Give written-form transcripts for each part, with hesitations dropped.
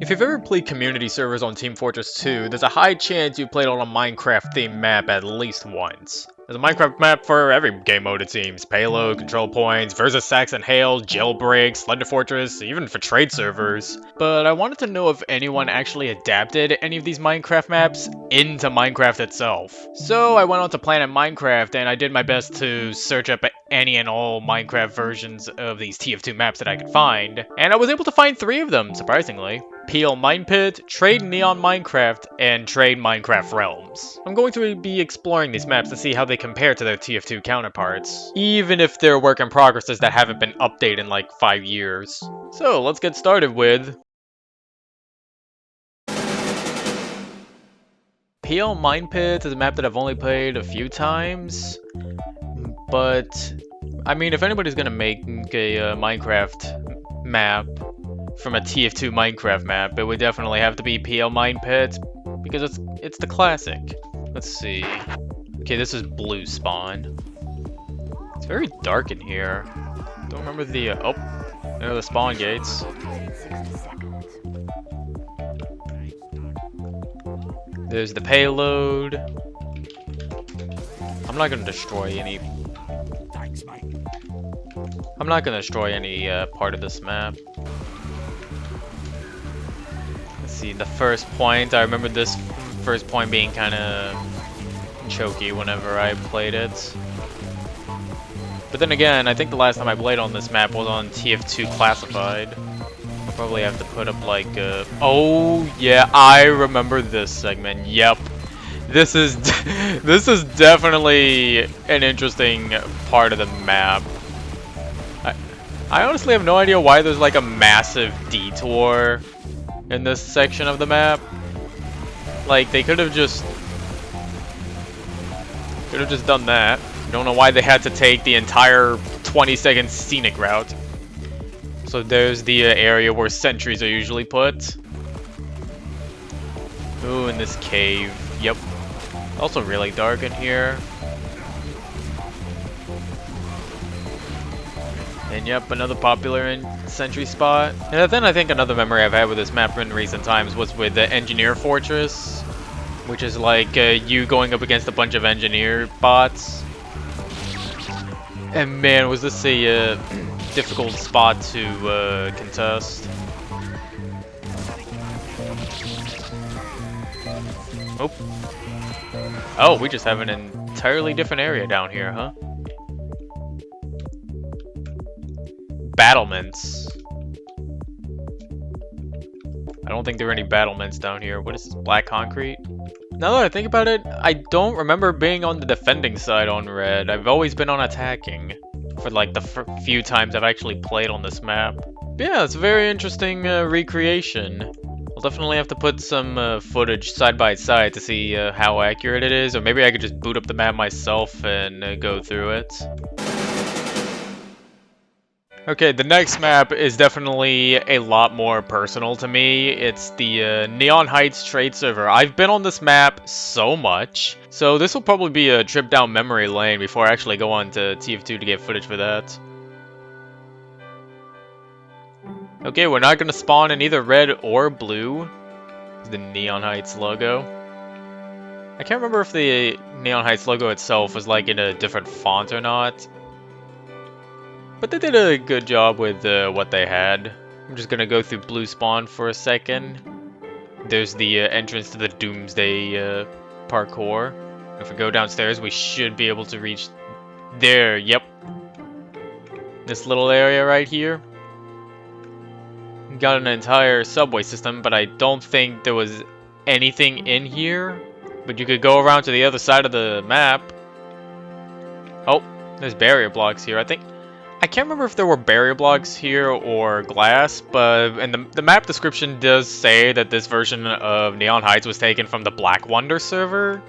If you've ever played community servers on Team Fortress 2, there's a high chance you've played on a Minecraft-themed map at least once. There's a Minecraft map for every game mode it seems. Payload, control points, versus Sax and Hail, Jailbreak, Slender Fortress, even for trade servers. But I wanted to know if anyone actually adapted any of these Minecraft maps into Minecraft itself. So I went on to Planet Minecraft and I did my best to search up any and all Minecraft versions of these TF2 maps that I could find. And I was able to find 3 of them, surprisingly. PL Mine Pit, Trade Neon Minecraft, and Trade Minecraft Realms. I'm going to be exploring these maps to see how they compare to their TF2 counterparts, even if they're work in progresses that haven't been updated in like 5 years. So let's get started with PL Mine Pit is a map that I've only played a few times, but I mean, if anybody's gonna make a Minecraft map from a TF2 Minecraft map, it would definitely have to be PL Mine Pit, because it's the classic. Let's see. Okay, this is blue spawn. It's very dark in here. Don't remember the, oh, there are the spawn gates. There's the payload. I'm not gonna destroy any... I'm not gonna destroy any part of this map. See, the first point, I remember this first point being kind of choky whenever I played it. But then again, I think the last time I played on this map was on TF2 Classified. I'll probably have to put up like oh yeah, I remember this segment. Yep. This is this is definitely an interesting part of the map. I honestly have no idea why there's like a massive detour in this section of the map. Like, they could have just done that. I don't know why they had to take the entire 20-second scenic route. So there's the area where sentries are usually put. Ooh, in this cave. Yep. Also really dark in here. And yep, another popular sentry spot. And then I think another memory I've had with this map in recent times was with the Engineer Fortress, which is like you going up against a bunch of engineer bots. And man, was this a difficult spot to contest. Oh. Oh, we just have an entirely different area down here, huh? Battlements. I don't think there are any battlements down here. What is this, black concrete? Now that I think about it, I don't remember being on the defending side on red. I've always been on attacking for like the few times I've actually played on this map. But yeah, it's a very interesting recreation. I'll definitely have to put some footage side by side to see how accurate it is, or maybe I could just boot up the map myself and go through it. Okay, the next map is definitely a lot more personal to me. It's the Neon Heights trade server. I've been on this map so much, so this will probably be a trip down memory lane before I actually go on to TF2 to get footage for that. Okay, we're not going to spawn in either red or blue. The Neon Heights logo. I can't remember if the Neon Heights logo itself was like in a different font or not. But they did a good job with what they had. I'm just gonna go through blue spawn for a second. There's the entrance to the Doomsday parkour. If we go downstairs, we should be able to reach there. Yep. This little area right here. Got an entire subway system, but I don't think there was anything in here. But you could go around to the other side of the map. Oh, there's barrier blocks here. I can't remember if there were barrier blocks here or glass, but and the map description does say that this version of Neon Heights was taken from the Black Wonder server.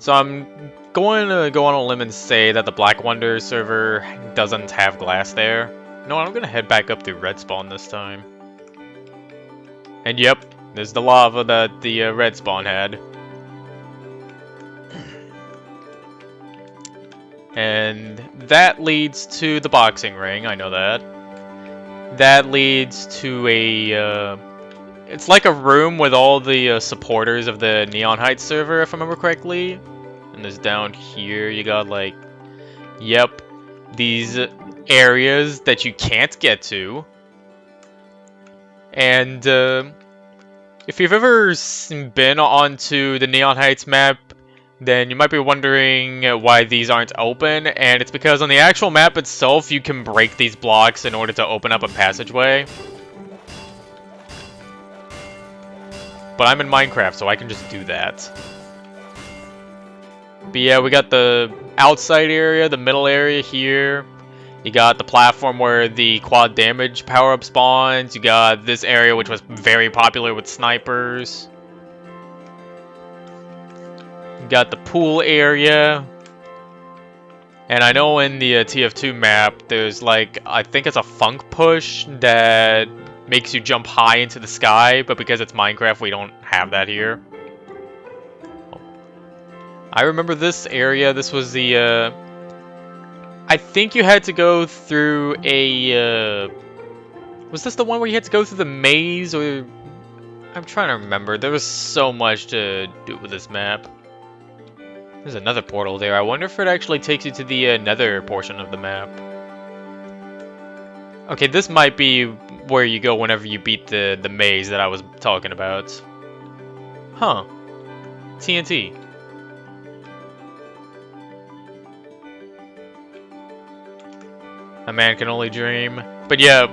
So I'm going to go on a limb and say that the Black Wonder server doesn't have glass there. No, I'm going to head back up through red spawn this time. And yep, there's the lava that the red spawn had. And that leads to the boxing ring, I know that. That leads to a It's like a room with all the supporters of the Neon Heights server, if I remember correctly. And there's down here, you got like, yep, these areas that you can't get to. And if you've ever been onto the Neon Heights map, then you might be wondering why these aren't open, and it's because on the actual map itself, you can break these blocks in order to open up a passageway. But I'm in Minecraft, so I can just do that. But yeah, we got the outside area, the middle area here. You got the platform where the quad damage power-up spawns. You got this area, which was very popular with snipers. You got the pool area. And I know in the TF2 map, there's like, I think it's a funk push that makes you jump high into the sky, but because it's Minecraft, we don't have that here. I remember this area. This was the, I think you had to go through a, was this the one where you had to go through the maze, or... I'm trying to remember. There was so much to do with this map. There's another portal there. I wonder if it actually takes you to the nether portion of the map. Okay, this might be where you go whenever you beat the maze that I was talking about. Huh. TNT. A man can only dream. But yeah,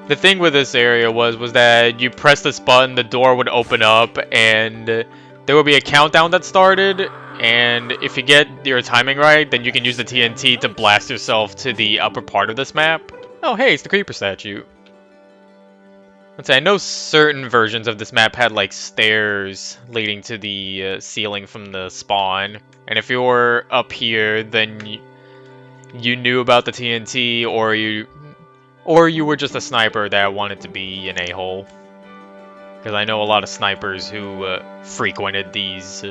the thing with this area was that you press this button, the door would open up, and there would be a countdown that started, and if you get your timing right, then you can use the TNT to blast yourself to the upper part of this map. Oh hey, it's the creeper statue. Let's say, I know certain versions of this map had like stairs leading to the ceiling from the spawn, and if you were up here, then you knew about the TNT, or you were just a sniper that wanted to be an a-hole. Because I know a lot of snipers who frequented these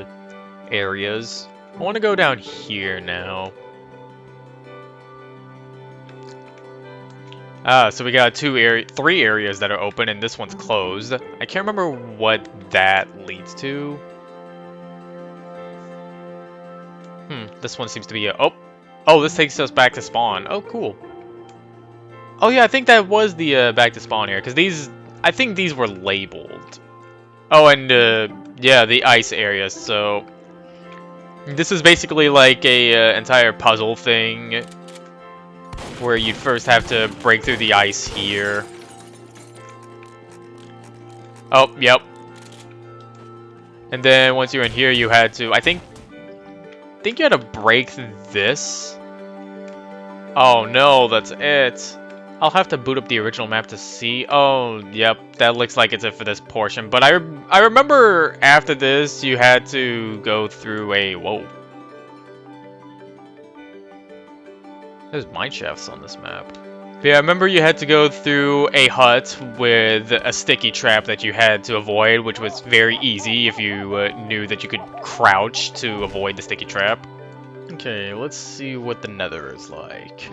areas. I want to go down here now. So we got three areas that are open, and this one's closed. I can't remember what that leads to. This one seems to be oh, this takes us back to spawn. Oh, cool. Oh yeah, I think that was the back to spawn area, because I think these were labeled. Oh, and yeah, the ice area. So this is basically like a entire puzzle thing, where you'd first have to break through the ice here. Oh, yep. And then once you're in here, you had to, I think you had to break this. Oh no, that's it. I'll have to boot up the original map to see. Oh, yep, that looks like it's it for this portion. But I remember after this, you had to go through a... Whoa. There's mine shafts on this map. But yeah, I remember you had to go through a hut with a sticky trap that you had to avoid, which was very easy if you knew that you could crouch to avoid the sticky trap. Okay, let's see what the nether is like.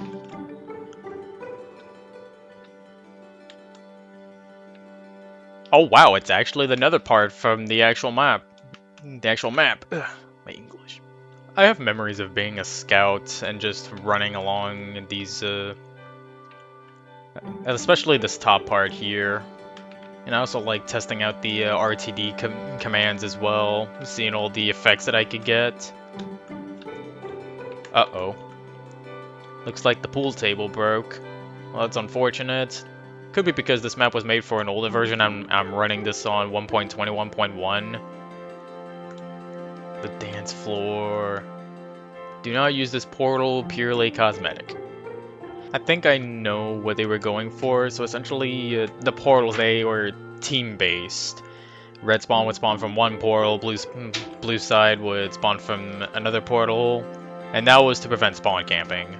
Oh wow, it's actually the nether part from the actual map. Ugh, my English. I have memories of being a scout and just running along these, especially this top part here. And I also like testing out the RTD commands as well, seeing all the effects that I could get. Uh-oh. Looks like the pool table broke. Well, that's unfortunate. Could be because this map was made for an older version. I'm running this on 1.21.1. The dance floor. Do not use this portal, purely cosmetic. I think I know what they were going for. So essentially, the portals, they were team-based. Red spawn would spawn from one portal, blue side would spawn from another portal, and that was to prevent spawn camping.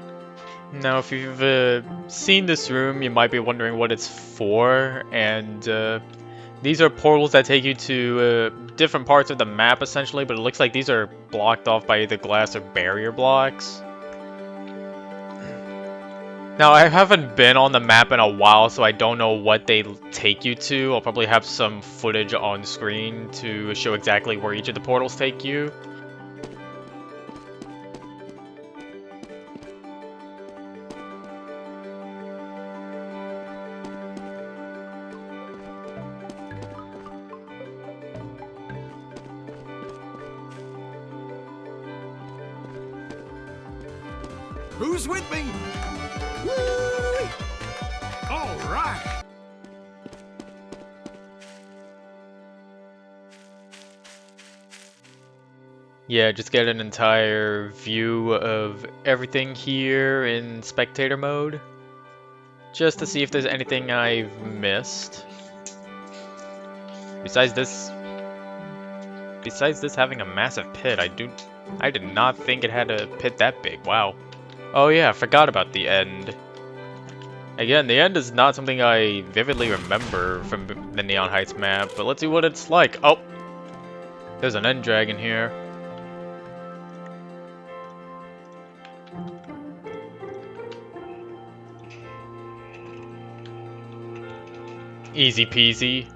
Now, if you've seen this room, you might be wondering what it's for, and these are portals that take you to different parts of the map, essentially, but it looks like these are blocked off by either glass or barrier blocks. Now, I haven't been on the map in a while, so I don't know what they take you to. I'll probably have some footage on screen to show exactly where each of the portals take you. Who's with me? Woo! All right. Yeah, just get an entire view of everything here in spectator mode. Just to see if there's anything I've missed. Besides this having a massive pit, I did not think it had a pit that big. Wow. Oh yeah, I forgot about the end. Again, the end is not something I vividly remember from the Neon Heights map, but let's see what it's like. Oh! There's an end dragon here. Easy peasy.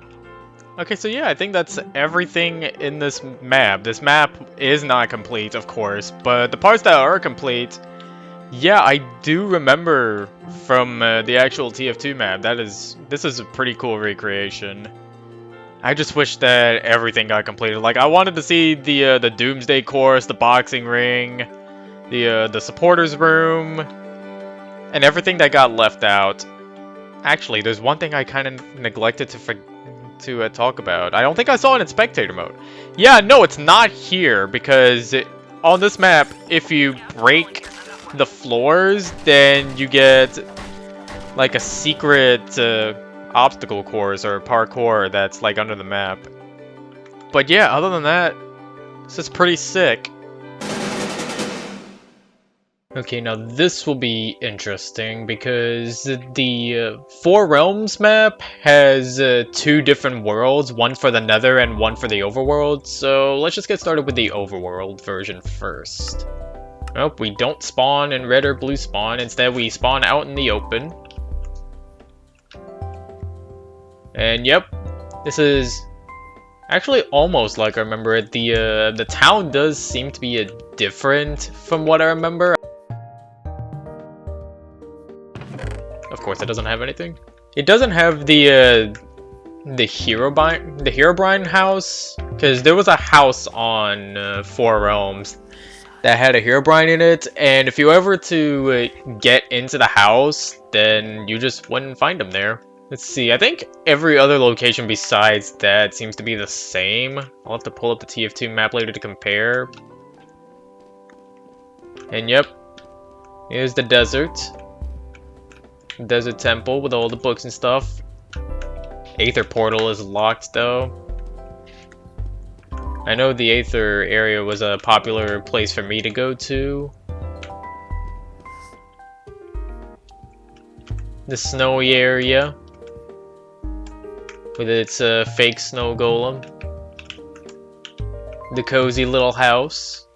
Okay, so yeah, I think that's everything in this map. This map is not complete, of course, but the parts that are complete, yeah, I do remember from the actual TF2 map. This is a pretty cool recreation. I just wish that everything got completed. Like, I wanted to see the Doomsday Course, the boxing ring, the supporters room, and everything that got left out. Actually, there's one thing I kind of neglected to talk about. I don't think I saw it in spectator mode. Yeah, no, it's not here because on this map, if you break the floors, then you get like a secret obstacle course or parkour that's like under the map. But yeah, other than that, this is pretty sick. Okay, now this will be interesting because the Four Realms map has two different worlds, one for the Nether and one for the Overworld, so let's just get started with the Overworld version first. Nope, we don't spawn in red or blue spawn, instead we spawn out in the open. And yep, this is actually almost like I remember it. The town does seem to be different from what I remember. Of course, it doesn't have anything. It doesn't have the Herobrine house, because there was a house on Four Realms that had a Herobrine in it, and if you ever to get into the house, then you just wouldn't find him there. Let's see, I think every other location besides that seems to be the same. I'll have to pull up the TF2 map later to compare. And yep, here's the desert. Desert temple with all the books and stuff. Aether portal is locked though. I know the Aether area was a popular place for me to go to. The snowy area with its fake snow golem. The cozy little house.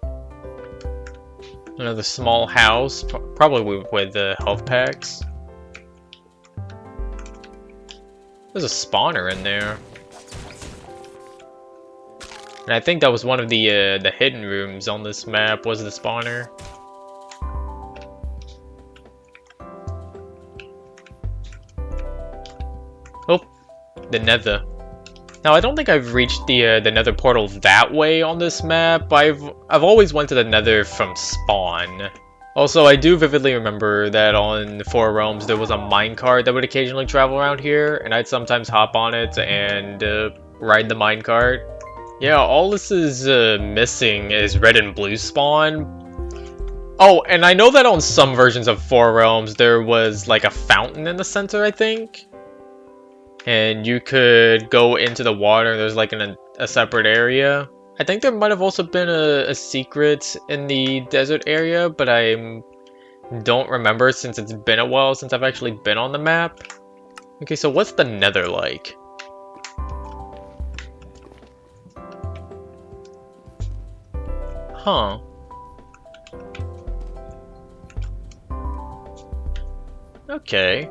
Another small house, probably with health packs. There's a spawner in there. And I think that was one of the hidden rooms on this map, was the spawner. Oh, the Nether. Now I don't think I've reached the Nether portal that way on this map. I've always went to the Nether from spawn. Also, I do vividly remember that on Four Realms there was a minecart that would occasionally travel around here, and I'd sometimes hop on it and ride the minecart. Yeah, all this is missing is red and blue spawn. Oh, and I know that on some versions of Four Realms there was like a fountain in the center, I think. And you could go into the water, there's like a separate area. I think there might have also been a secret in the desert area, but I don't remember since it's been a while since I've actually been on the map. Okay, so what's the Nether like? Huh. Okay.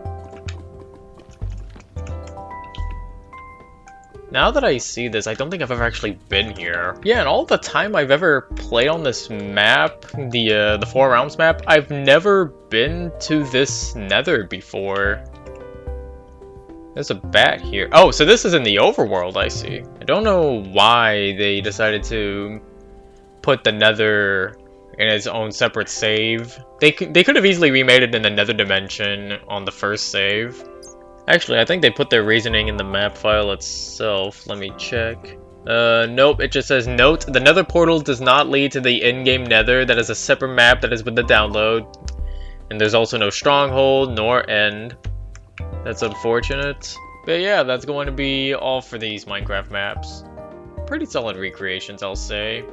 Now that I see this, I don't think I've ever actually been here. Yeah, and all the time I've ever played on this map, the Four Realms map, I've never been to this nether before. There's a bat here. Oh, so this is in the overworld, I see. I don't know why they decided to put the nether in its own separate save. They could have easily remade it in the nether dimension on the first save. Actually, I think they put their reasoning in the map file itself. Let me check. Nope, it just says, note, the nether portal does not lead to the in-game nether. That is a separate map that is with the download. And there's also no stronghold nor end. That's unfortunate. But yeah, that's going to be all for these Minecraft maps. Pretty solid recreations, I'll say.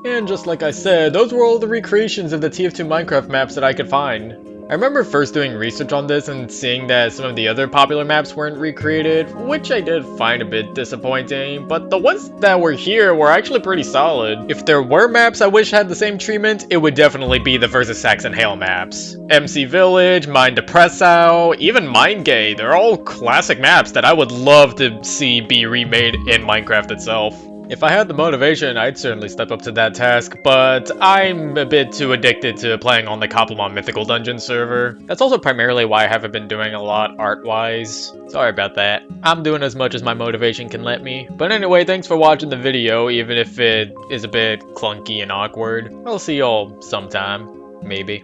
And just like I said, those were all the recreations of the TF2 Minecraft maps that I could find. I remember first doing research on this and seeing that some of the other popular maps weren't recreated, which I did find a bit disappointing, but the ones that were here were actually pretty solid. If there were maps I wish had the same treatment, it would definitely be the Versus Sax and Hail maps. MC Village, Mine Depressau, even Mine Gay, they're all classic maps that I would love to see be remade in Minecraft itself. If I had the motivation, I'd certainly step up to that task, but I'm a bit too addicted to playing on the Koppelmon Mythical Dungeon server. That's also primarily why I haven't been doing a lot art-wise. Sorry about that. I'm doing as much as my motivation can let me. But anyway, thanks for watching the video, even if it is a bit clunky and awkward. I'll see y'all sometime. Maybe.